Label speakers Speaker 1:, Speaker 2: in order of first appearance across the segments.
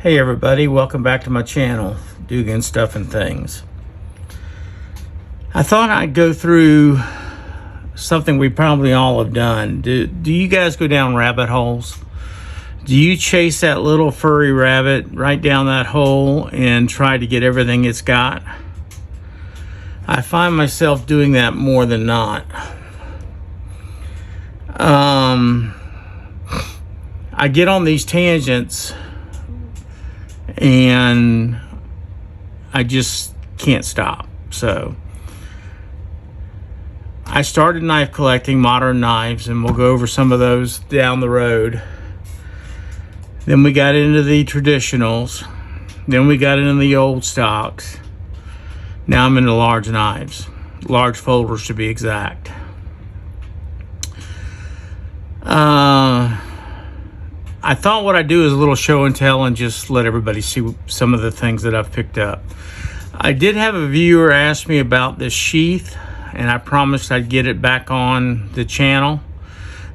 Speaker 1: Hey everybody, welcome back to my channel, Dugan Stuff and Things. I thought I'd go through something we probably all have done. Do you guys go down rabbit holes? Do you chase that little furry rabbit right down that hole and try to get everything it's got? I find myself doing that more than not. I get on these tangents and I just can't stop. So I started knife collecting, modern knives, and we'll go over some of those down the road. Then we got into the traditionals. Then we got into the old stocks. Now I'm into large knives, large folders to be exact. I thought what I'd do is a little show and tell and just let everybody see some of the things that I've picked up. I did have a viewer ask me about this sheath, and I promised I'd get it back on the channel.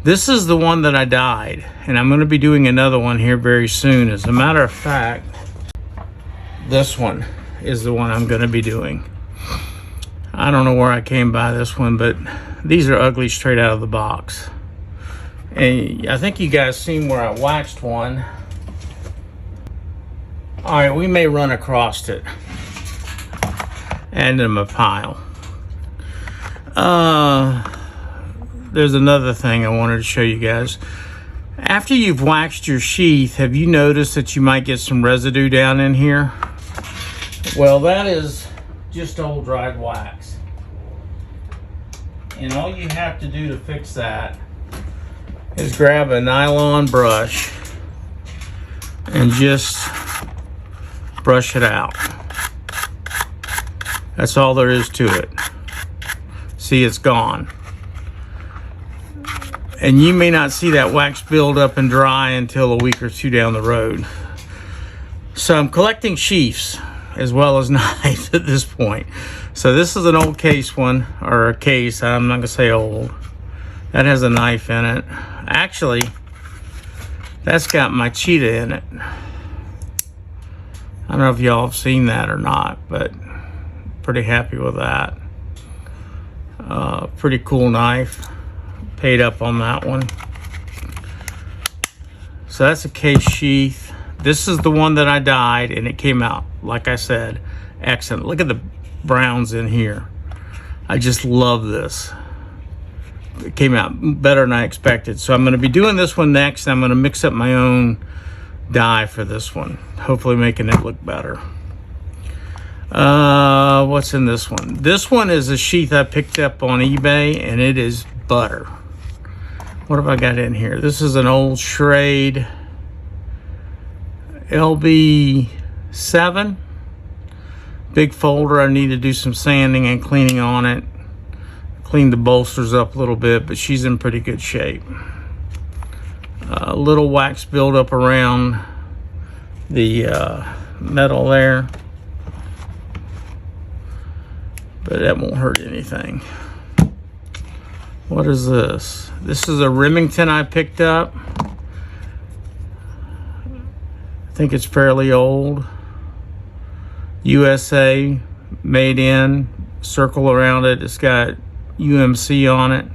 Speaker 1: This is the one that I dyed, and I'm going to be doing another one here very soon. As a matter of fact, this one is the one I'm going to be doing. I don't know where I came by this one, but these are ugly straight out of the box. And I think you guys seen where I waxed one. All right, we may run across it and in my pile. There's another thing I wanted to show you guys. After you've waxed your sheath, have you noticed that you might get some residue down in here? Well, that is just old dried wax. And all you have to do to fix that is grab a nylon brush and just brush it out. That's all there is to it. See, it's gone. And you may not see that wax build up and dry until a week or two down the road. So I'm collecting sheaths as well as knives at this point. So this is an old case one, or a case, I'm not gonna say old. That has a knife in it. Actually, that's got my cheetah in it. I don't know if y'all have seen that or not, but pretty happy with that. Pretty cool knife. Paid up on that one. So that's a case sheath. This is the one that I dyed, and it came out, like I said, excellent. Look at the browns in here. I just love this. It came out better than I expected. So I'm going to be doing this one next. I'm going to mix up my own dye for this one, hopefully making it look better. What's in this one? This one is a sheath I picked up on eBay, and it is butter. What have I got in here? This is an old Schrade LB7. Big folder. I need to do some sanding and cleaning on it. Clean the bolsters up a little bit, but she's in pretty good shape. A little wax buildup around the metal there, but that won't hurt anything. What is this? This is a Remington I picked up. I think it's fairly old. USA, made in, circle around it. It's got UMC on it.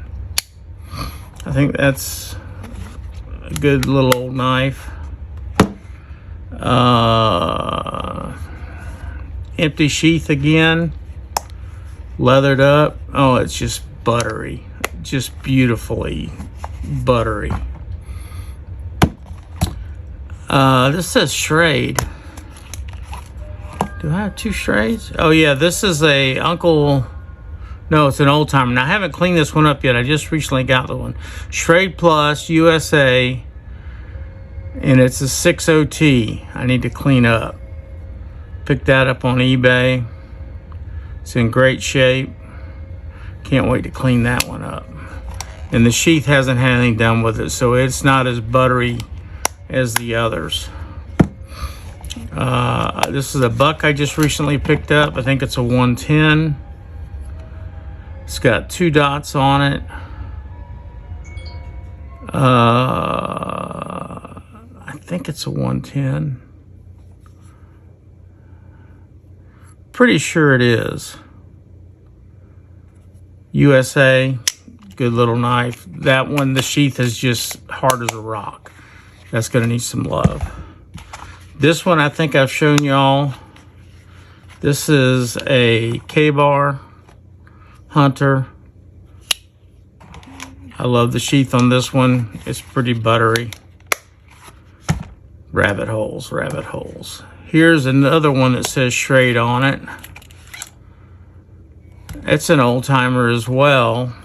Speaker 1: I think that's a good little old knife. Empty sheath again, leathered up. Oh, it's just buttery, just beautifully buttery. This says Schrade. Do I have two Schrades? Oh yeah, this is a Uncle. No, it's an old timer. Now I haven't cleaned this one up yet. I just recently got the one. Schrade Plus USA, and it's a 60T. I need to clean up. Picked that up on eBay. It's in great shape. Can't wait to clean that one up. And the sheath hasn't had anything done with it, so it's not as buttery as the others. This is a buck I just recently picked up. I think it's a 110. It's got 2 dots on it. I think it's a 110. Pretty sure it is. USA, good little knife. That one, the sheath is just hard as a rock. That's gonna need some love. This one I think I've shown y'all. This is a K-bar Hunter. I love the sheath on this one. It's pretty buttery. Rabbit holes, rabbit holes. Here's another one that says Schrade on it. It's an old timer as well.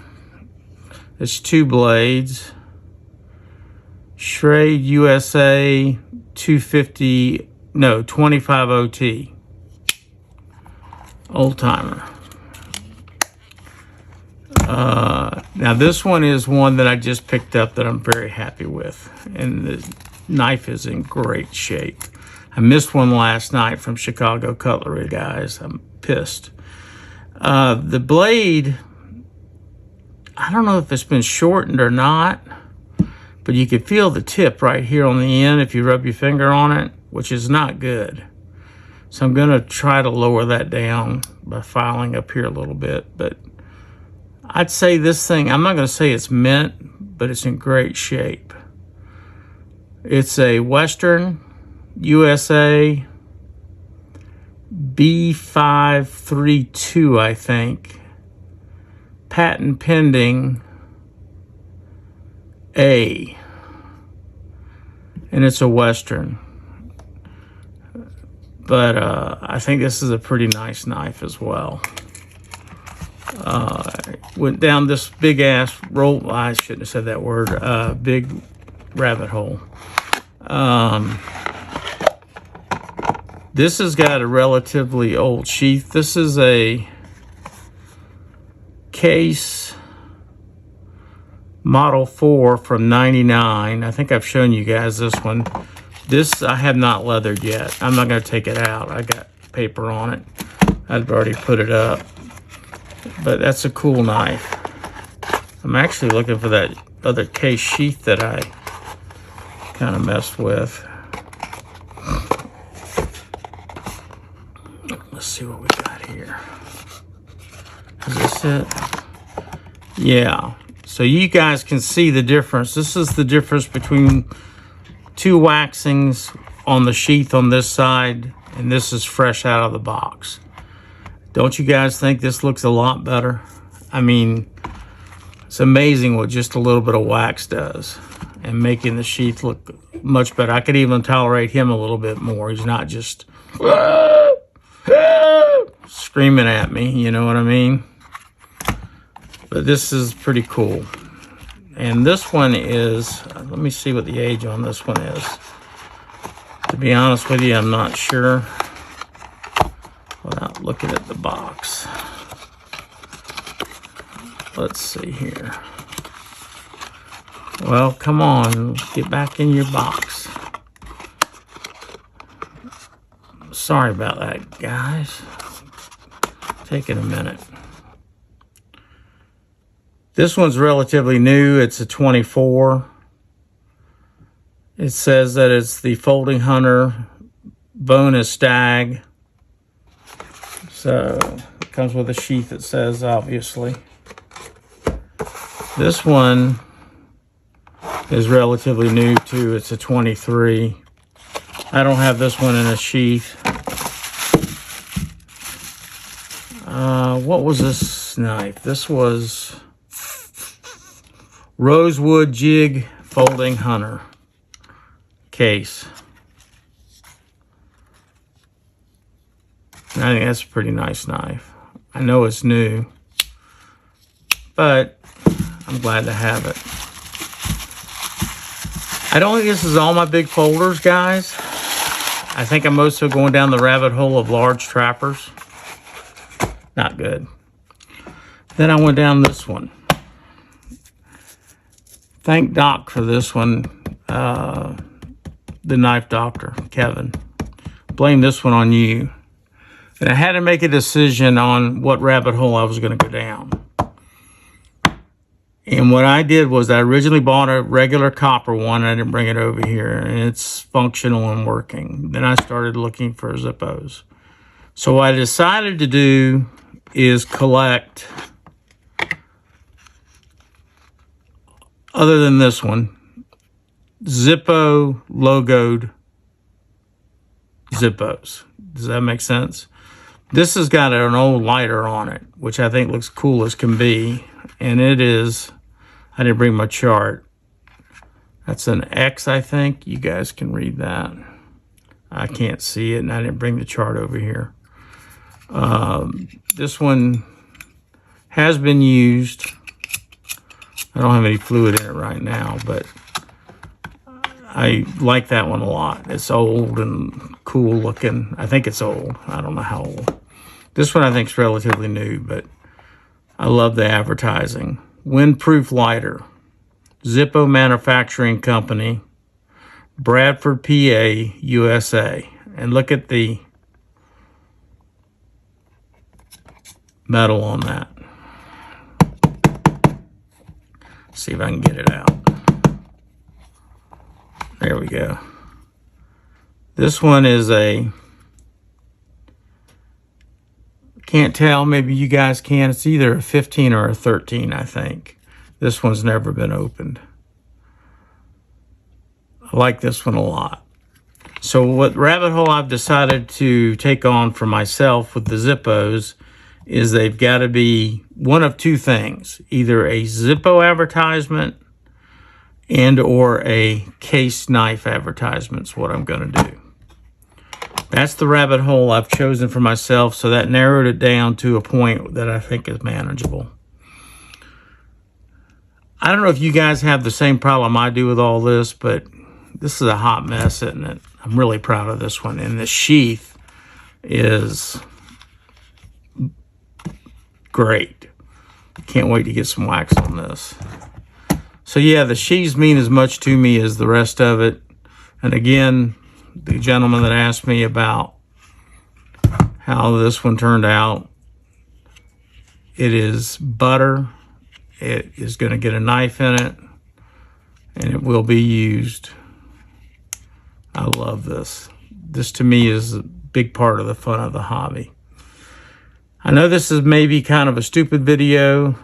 Speaker 1: It's 2 blades. Schrade USA 25 OT. Old timer. Now this one is one that I just picked up that I'm very happy with, and the knife is in great shape. I missed one last night from Chicago Cutlery, guys. I'm pissed. The blade, I don't know if it's been shortened or not, but you can feel the tip right here on the end if you rub your finger on it, which is not good. So I'm gonna try to lower that down by filing up here a little bit, but I'd say this thing, I'm not gonna say it's mint, but it's in great shape. It's a Western USA B532, I think. Patent pending A. And it's a Western. But I think this is a pretty nice knife as well. Went down this big ass roll. I shouldn't have said that word. Big rabbit hole. This has got a relatively old sheath. This is a Case Model 4 from '99. I think I've shown you guys this one. This I have not leathered yet. I'm not going to take it out. I got paper on it. I've already put it up. But that's a cool knife. I'm actually looking for that other case sheath that I kind of messed with. Let's see what we got here. Is this it? Yeah. So you guys can see the difference. This is the difference between 2 waxings on the sheath on this side, and this is fresh out of the box. Don't you guys think this looks a lot better? I mean, it's amazing what just a little bit of wax does and making the sheath look much better. I could even tolerate him a little bit more. He's not just screaming at me, you know what I mean? But this is pretty cool. And this one is, let me see what the age on this one is. To be honest with you, I'm not sure without looking at the box. Let's see here. Well, come on, get back in your box. Sorry about that, guys. Taking a minute. This one's relatively new. It's a 24. It says that it's the Folding Hunter bonus stag. So it comes with a sheath, it says, obviously. This one is relatively new too. It's a 23. I don't have this one in a sheath. What was this knife? This was Rosewood Jig Folding Hunter case. I think that's a pretty nice knife. I know it's new, but I'm glad to have it. I don't think this is all my big folders, guys. I think I'm mostly going down the rabbit hole of large trappers. Not good. Then I went down this one. Thank Doc for this one. The knife doctor, Kevin. Blame this one on you. And I had to make a decision on what rabbit hole I was going to go down. And what I did was I originally bought a regular copper one. I didn't bring it over here, and it's functional and working. Then I started looking for Zippos. So what I decided to do is collect, other than this one, Zippo logoed Zippos. Does that make sense? This has got an old lighter on it, which I think looks cool as can be. And it is, I didn't bring my chart. That's an X, I think. You guys can read that. I can't see it, and I didn't bring the chart over here. This one has been used. I don't have any fluid in it right now, but I like that one a lot. It's old and cool looking. I think it's old. I don't know how old. This one I think is relatively new, but I love the advertising. Windproof lighter. Zippo Manufacturing Company, Bradford, PA, USA. And look at the metal on that. See if I can get it out. There we go. This one is a, can't tell, maybe you guys can. It's either a 15 or a 13, I think. This one's never been opened. I like this one a lot. So what Rabbithole I've decided to take on for myself with the Zippos is they've got to be one of two things. Either a Zippo advertisement and or a case knife advertisement is what I'm going to do. That's the Rabbithole I've chosen for myself, so that narrowed it down to a point that I think is manageable. I don't know if you guys have the same problem I do with all this, but this is a hot mess, isn't it? I'm really proud of this one. And the sheath is great. Can't wait to get some wax on this. So yeah, the sheaths mean as much to me as the rest of it. And again, the gentleman that asked me about how this one turned out, it is butter. It is going to get a knife in it, and it will be used. I love this. This to me is a big part of the fun of the hobby. I know this is maybe kind of a stupid video,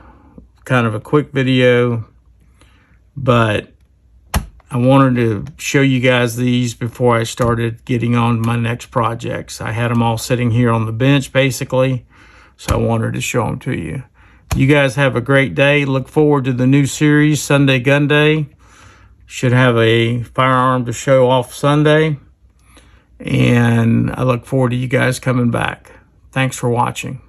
Speaker 1: kind of a quick video, but I wanted to show you guys these before I started getting on my next projects. I had them all sitting here on the bench basically, so I wanted to show them to you. You guys have a great day. Look forward to the new series, Sunday Gun Day. Should have a firearm to show off Sunday. And I look forward to you guys coming back. Thanks for watching.